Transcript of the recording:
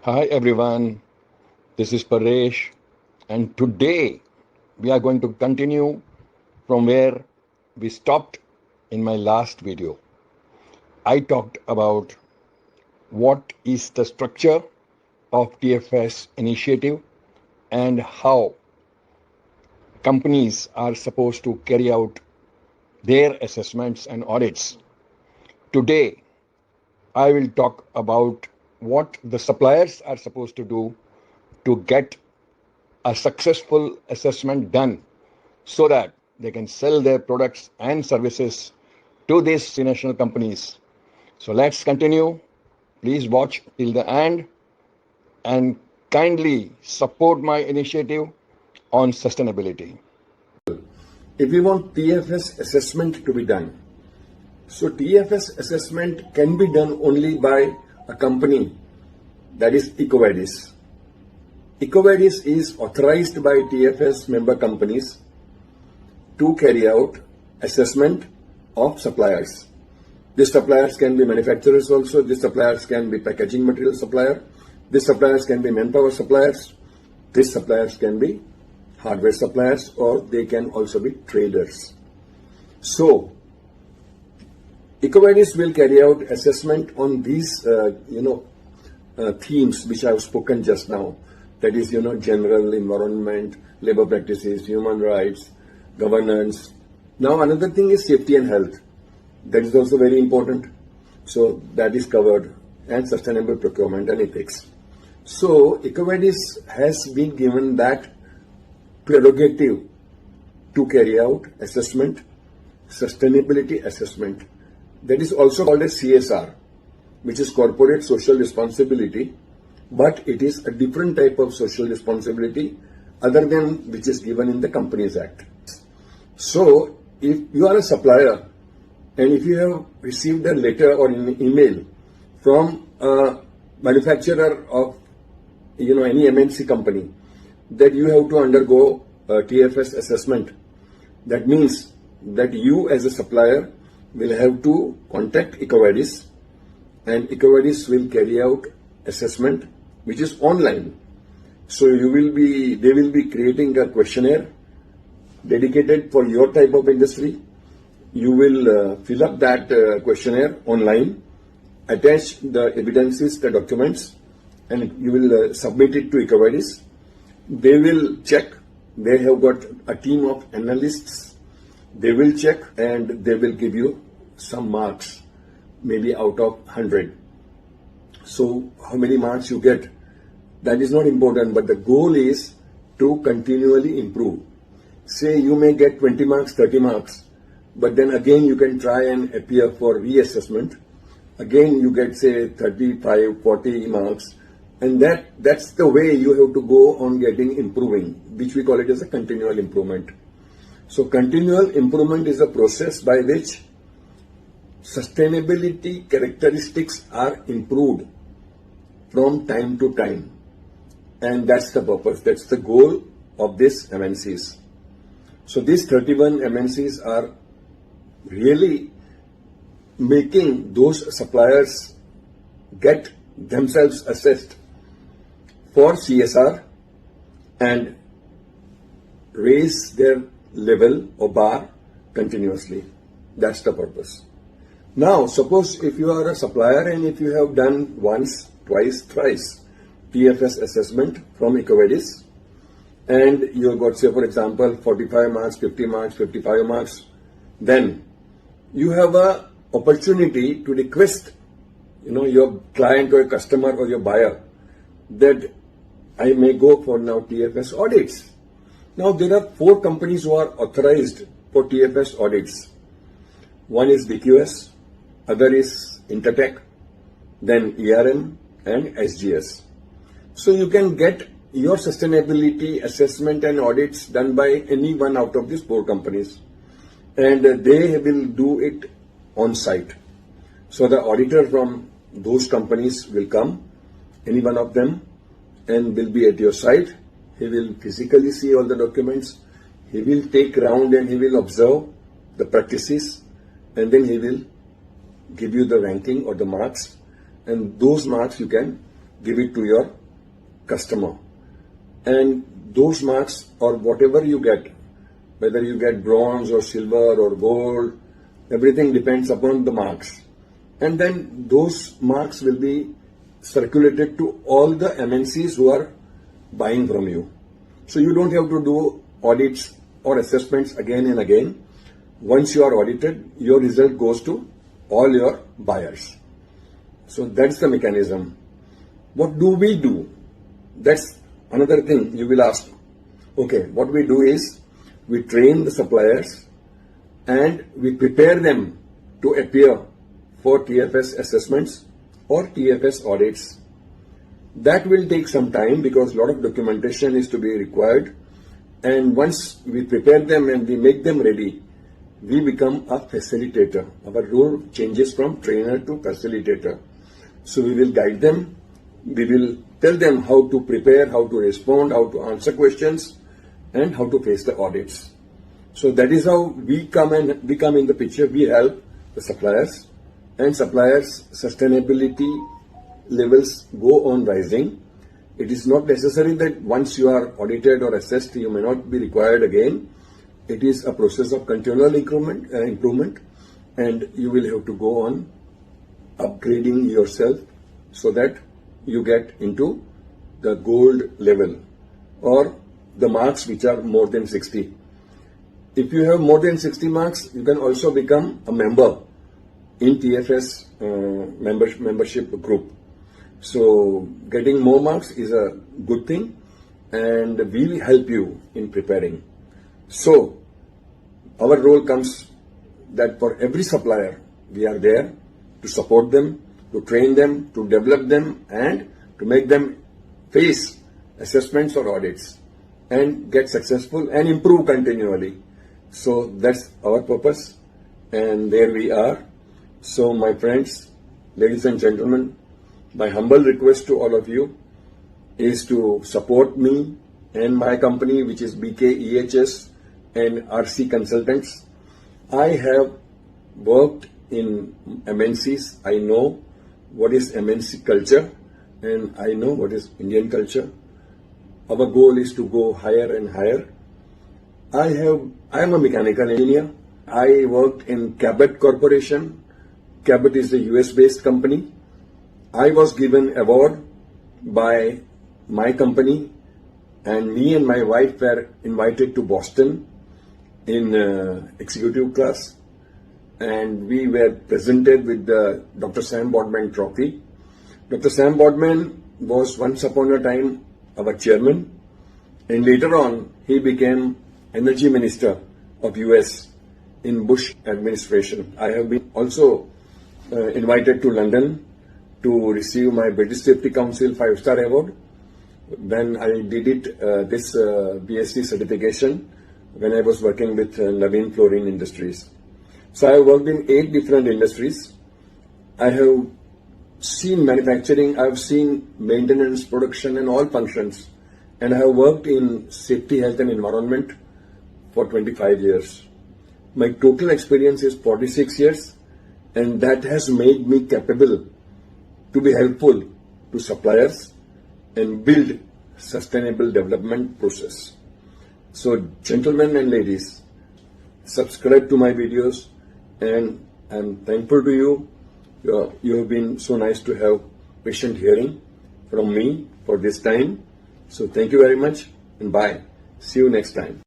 Hi everyone, this is Paresh, and today we are going to continue from where we stopped in my last video. I talked about what is the structure of TFS initiative and how companies are supposed to carry out their assessments and audits. Today, I will talk about what the suppliers are supposed to do to get a successful assessment done so that they can sell their products and services to these multinational companies. So let's continue. Please watch till the end and kindly support my initiative on sustainability. If we want TFS assessment to be done, so TFS assessment can be done only by a company, that is EcoVadis. EcoVadis is authorized by TFS member companies to carry out assessment of suppliers. These suppliers can be manufacturers also, these suppliers can be packaging material supplier, these suppliers can be manpower suppliers, these suppliers can be hardware suppliers, or they can also be traders. So, EcoVadis will carry out assessment on these, themes which I have spoken just now. That is, general environment, labor practices, human rights, governance. Now, another thing is safety and health. That is also very important. So, that is covered, and sustainable procurement and ethics. So, EcoVadis has been given that prerogative to carry out assessment, sustainability assessment. That is also called as CSR, which is corporate social responsibility, but it is a different type of social responsibility other than which is given in the Companies Act. So, if you are a supplier and if you have received a letter or an email from a manufacturer of any MNC company that you have to undergo a TFS assessment, that means that you as a supplier will have to contact EcoVadis, and EcoVadis will carry out assessment which is online. So they will be creating a questionnaire dedicated for your type of industry. You will fill up that questionnaire online, attach the evidences, the documents, and you will submit it to EcoVadis. They will check. They have got a team of analysts. They will check and they will give you some marks, maybe out of 100. So how many marks you get, that is not important, but the goal is to continually improve. Say you may get 20 marks, 30 marks, but then again you can try and appear for reassessment. Again you get say 35, 40 marks, and that's the way you have to go on improving, which we call it as a continual improvement. So continual improvement is a process by which sustainability characteristics are improved from time to time. And that's the purpose, that's the goal of these MNCs. So these 31 MNCs are really making those suppliers get themselves assessed for CSR and raise their level or bar continuously. That's the purpose. Now, suppose if you are a supplier and if you have done once, twice, thrice TFS assessment from EcoVadis, and you have got, say, for example, 45 marks, 50 marks, 55 marks, then you have an opportunity to request, your client or your customer or your buyer that I may go for now TFS audits. Now, there are 4 companies who are authorized for TFS audits. One is BQS, other is Intertek, then ERM and SGS. So you can get your sustainability assessment and audits done by any one out of these 4 companies, and they will do it on site. So the auditor from those companies will come, any one of them, and will be at your site. He will physically see all the documents. He will take round and he will observe the practices, and then he will give you the ranking or the marks, and those marks you can give it to your customer. And those marks or whatever you get, whether you get bronze or silver or gold, everything depends upon the marks. And then those marks will be circulated to all the MNCs who are buying from you. So you don't have to do audits or assessments again and again. Once you are audited, your result goes to all your buyers. So that's the mechanism. What do we do? That's another thing you will ask. Okay, what we do is we train the suppliers and we prepare them to appear for TFS assessments or TFS audits. That will take some time because a lot of documentation is to be required. And once we prepare them and we make them ready, we become a facilitator. Our role changes from trainer to facilitator. So we will guide them. We will tell them how to prepare, how to respond, how to answer questions, and how to face the audits. So that is how we come in the picture. We help the suppliers, and suppliers' sustainability levels go on rising. It is not necessary that once you are audited or assessed, you may not be required again. It is a process of continual improvement, and you will have to go on upgrading yourself so that you get into the gold level or the marks which are more than 60. If you have more than 60 marks, you can also become a member in TFS membership group. So getting more marks is a good thing, and we will help you in preparing. So our role comes that for every supplier, we are there to support them, to train them, to develop them, and to make them face assessments or audits and get successful and improve continually. So that's our purpose, and there we are. So my friends, ladies and gentlemen, my humble request to all of you is to support me and my company, which is BKEHS and RC Consultants. I have worked in MNCs. I know what is MNC culture and I know what is Indian culture. Our goal is to go higher and higher. I am a mechanical engineer. I worked in Cabot Corporation. Cabot is a US-based company. I was given award by my company, and me and my wife were invited to Boston in executive class, and we were presented with the Dr. Sam Bodman Trophy. Dr. Sam Bodman was once upon a time our chairman, and later on he became Energy Minister of US in Bush administration. I have been also invited to London to receive my British Safety Council 5-star award when I did it, this BSc certification when I was working with Naveen Fluorine Industries. So I have worked in 8 different industries. I have seen manufacturing, I have seen maintenance, production and all functions. And I have worked in safety, health and environment for 25 years. My total experience is 46 years, and that has made me capable to be helpful to suppliers and build sustainable development process. So gentlemen and ladies, subscribe to my videos, and I'm thankful to you. You have been so nice to have patient hearing from me for this time. So thank you very much, and bye. See you next time.